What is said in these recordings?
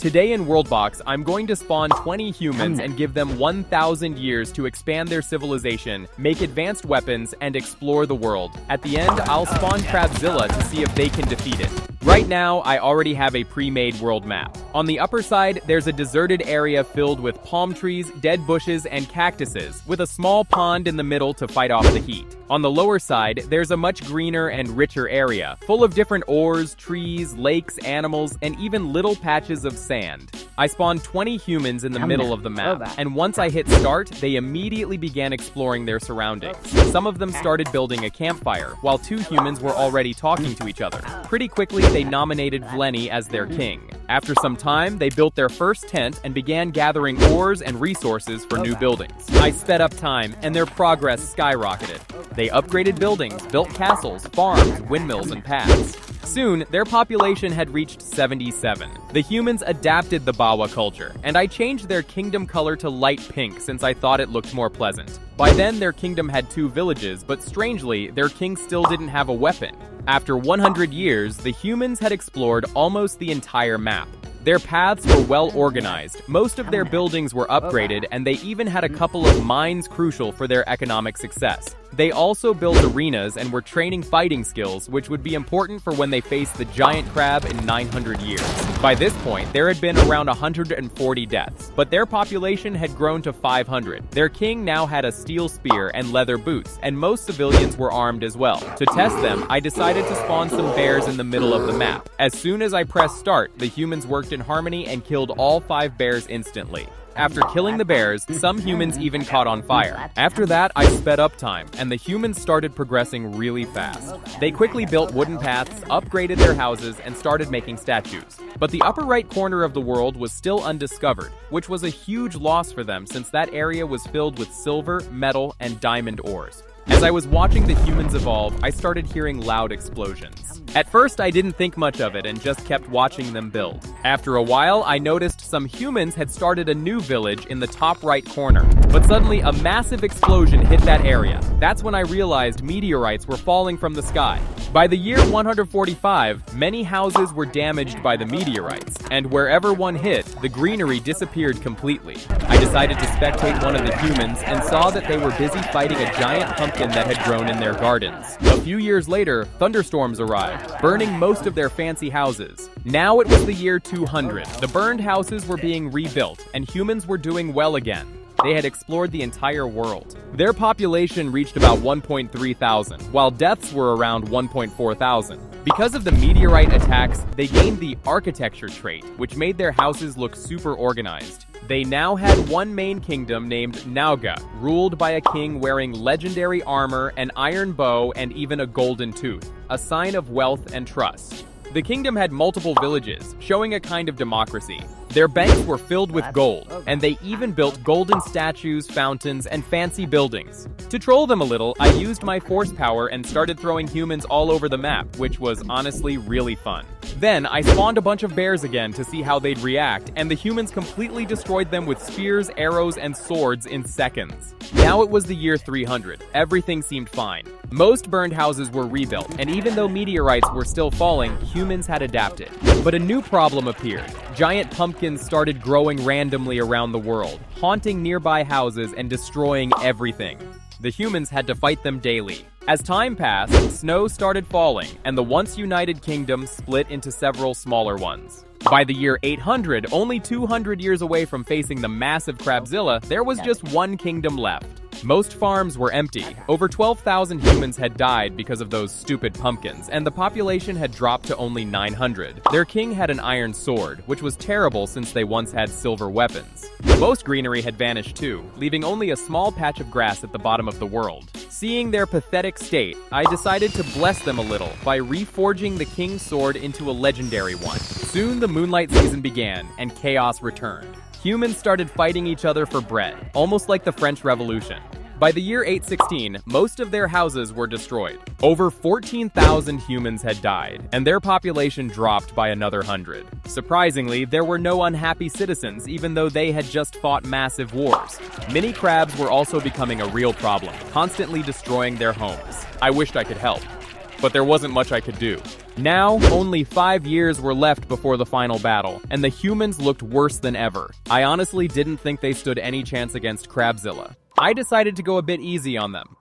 Today in WorldBox, I'm going to spawn 20 humans and give them 1,000 years to expand their civilization, make advanced weapons, and explore the world. At the end, I'll spawn Crabzilla to see if they can defeat it. Right now, I already have a pre-made world map. On the upper side, there's a deserted area filled with palm trees, dead bushes, and cactuses, with a small pond in the middle to fight off the heat. On the lower side, there's a much greener and richer area, full of different ores, trees, lakes, animals, and even little patches of sand. I spawned 20 humans in the middle of the map, and once I hit start, they immediately began exploring their surroundings. Some of them started building a campfire, while 2 humans were already talking to each other. Pretty quickly, they nominated Vlenny as their king. After some time, they built their first tent and began gathering ores and resources for new buildings. I sped up time, and their progress skyrocketed. They upgraded buildings, built castles, farms, windmills, and paths. Soon, their population had reached 77. The humans adapted the Bawa culture, and I changed their kingdom color to light pink since I thought it looked more pleasant. By then, their kingdom had 2 villages, but strangely, their king still didn't have a weapon. After 100 years, the humans had explored almost the entire map. Their paths were well organized, most of their buildings were upgraded, and they even had a couple of mines crucial for their economic success. They also built arenas and were training fighting skills, which would be important for when they faced the giant crab in 900 years. By this point, there had been around 140 deaths, but their population had grown to 500. Their king now had a steel spear and leather boots, and most civilians were armed as well. To test them, I decided to spawn some bears in the middle of the map. As soon as I pressed start, the humans worked in harmony and killed all 5 bears instantly. After killing the bears, some humans even caught on fire. After that, I sped up time, and the humans started progressing really fast. They quickly built wooden paths, upgraded their houses, and started making statues. But the upper right corner of the world was still undiscovered, which was a huge loss for them since that area was filled with silver, metal, and diamond ores. As I was watching the humans evolve, I started hearing loud explosions. At first, I didn't think much of it and just kept watching them build. After a while, I noticed some humans had started a new village in the top right corner. But suddenly, a massive explosion hit that area. That's when I realized meteorites were falling from the sky. By the year 145, many houses were damaged by the meteorites, and wherever one hit, the greenery disappeared completely. I decided to spectate one of the humans and saw that they were busy fighting a giant pumpkin that had grown in their gardens. A few years later, thunderstorms arrived, burning most of their fancy houses. Now it was the year 200. The burned houses were being rebuilt, and humans were doing well again. They had explored the entire world. Their population reached about 1.3 thousand, while deaths were around 1.4 thousand. Because of the meteorite attacks, they gained the architecture trait, which made their houses look super organized. They now had one main kingdom named Nauga, ruled by a king wearing legendary armor, an iron bow, and even a golden tooth, a sign of wealth and trust. The kingdom had multiple villages, showing a kind of democracy. Their banks were filled with gold, and they even built golden statues, fountains, and fancy buildings. To troll them a little, I used my force power and started throwing humans all over the map, which was honestly really fun. Then, I spawned a bunch of bears again to see how they'd react, and the humans completely destroyed them with spears, arrows, and swords in seconds. Now it was the year 300. Everything seemed fine. Most burned houses were rebuilt, and even though meteorites were still falling, humans had adapted. But a new problem appeared. Giant pumpkins started growing randomly around the world, haunting nearby houses and destroying everything. The humans had to fight them daily. As time passed, snow started falling, and the once united kingdom split into several smaller ones. By the year 800, only 200 years away from facing the massive Crabzilla, there was just one kingdom left. Most farms were empty. Over 12,000 humans had died because of those stupid pumpkins, and the population had dropped to only 900. Their king had an iron sword, which was terrible since they once had silver weapons. Most greenery had vanished too, leaving only a small patch of grass at the bottom of the world. Seeing their pathetic state, I decided to bless them a little by reforging the king's sword into a legendary one. Soon the moonlight season began, and chaos returned. Humans started fighting each other for bread, almost like the French Revolution. By the year 816, most of their houses were destroyed. Over 14,000 humans had died, and their population dropped by another 100. Surprisingly, there were no unhappy citizens, even though they had just fought massive wars. Mini crabs were also becoming a real problem, constantly destroying their homes. I wished I could help, but there wasn't much I could do. Now, only 5 years were left before the final battle, and the humans looked worse than ever. I honestly didn't think they stood any chance against Crabzilla. I decided to go a bit easy on them.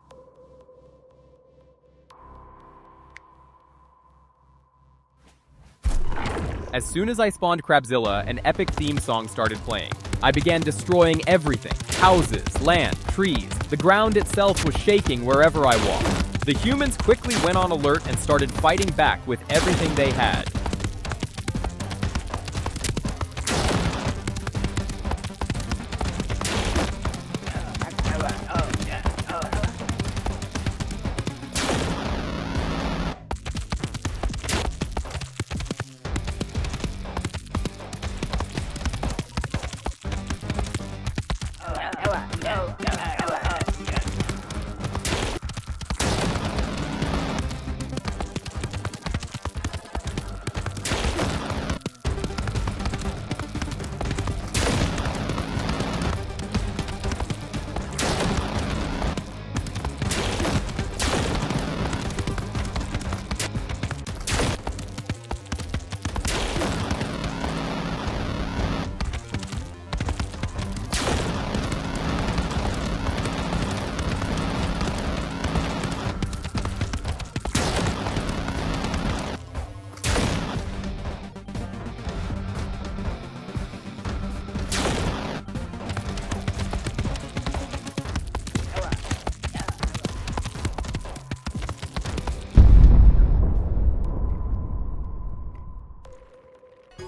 As soon as I spawned Crabzilla, an epic theme song started playing. I began destroying everything: houses, land, trees. The ground itself was shaking wherever I walked. The humans quickly went on alert and started fighting back with everything they had.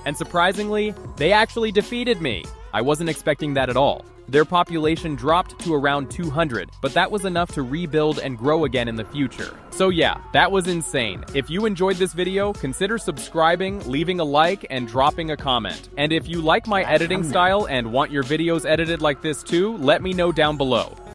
And surprisingly, they actually defeated me. I wasn't expecting that at all. Their population dropped to around 200, but that was enough to rebuild and grow again in the future. So yeah, that was insane. If you enjoyed this video, consider subscribing, leaving a like, and dropping a comment. And if you like my editing style and want your videos edited like this too, let me know down below.